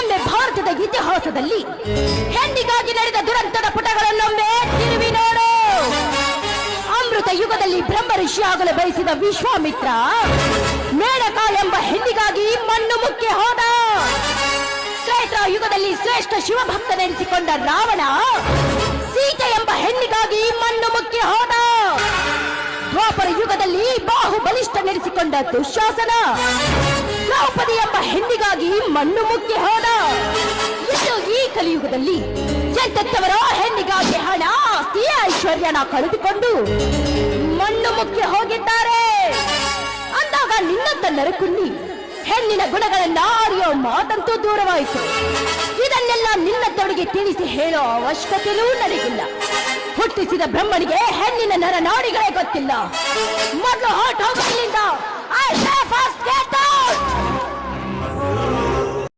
ಒಮ್ಮೆ ಭಾರತದ ಇತಿಹಾಸದಲ್ಲಿ ಹೆಣ್ಣಿಗಾಗಿ ನಡೆದ ದುರಂತದ ಪುಟಗಳನ್ನೊಮ್ಮೆ ತಿರುವಿ ನೋಡು. ಅಮೃತ ಯುಗದಲ್ಲಿ ಬ್ರಹ್ಮ ಋಷಿಯಾಗಲು ಬಯಸಿದ ವಿಶ್ವಾಮಿತ್ರ ಮೇನಕ ಎಂಬ ಹೆಣ್ಣಿಗಾಗಿ ಮಣ್ಣು ಮುಕ್ಕಿ ಹೋದ. ತ್ರೇತಾ ಯುಗದಲ್ಲಿ ಶ್ರೇಷ್ಠ ಶಿವಭಕ್ತನೆನಿಸಿಕೊಂಡ ರಾವಣ ಸೀತೆ ಎಂಬ ಹೆಣ್ಣಿಗಾಗಿ ಮಣ್ಣು ಮುಕ್ಕಿ ಹೋದ. ದ್ವಾಪರ ಯುಗದಲ್ಲಿ ಬಾಹುಬಲಿಷ್ಠನೆನಿಸಿಕೊಂಡ ದುಶ್ಯಾಸನ ದ್ರೌಪದಿ ಎಂಬ ಹೆಣ್ಣಿಗಾಗಿ ಮಣ್ಣು ಮುಕ್ಕಿ ಹೋದ. ಇನ್ನು ಈ ಕಲಿಯುಗದಲ್ಲಿ ಎಂತೆತ್ತವರ ಹೆಣ್ಣಿಗಾಗಿ ಹಣ ಆಸ್ತಿ ಐಶ್ವರ್ಯನ ಕಳೆದುಕೊಂಡು ಮಣ್ಣು ಮುಕ್ಕಿ ಹೋಗಿದ್ದಾರೆ. ಅಂದಾಗ ನಿನ್ನಂತ ನರಕುಂಡಿ ಹೆಣ್ಣಿನ ಗುಣಗಳನ್ನ ಅರಿಯೋ ಮಾತಂತೂ ದೂರವಾಯಿತು. ಇದನ್ನೆಲ್ಲ ನಿನ್ನಂತವಳಿಗೆ ತಿಳಿಸಿ ಹೇಳೋ ಅವಶ್ಯಕತೆಯೂ ನನಗಿಲ್ಲ. ಹುಟ್ಟಿಸಿದ ಬ್ರಹ್ಮನಿಗೆ ಹೆಣ್ಣಿನ ನರನಾಡಿಗಳೇ ಗೊತ್ತಿಲ್ಲ. ಮೊದಲು ಹೊರಟು ಹೋಗಲಿಲ್ಲ.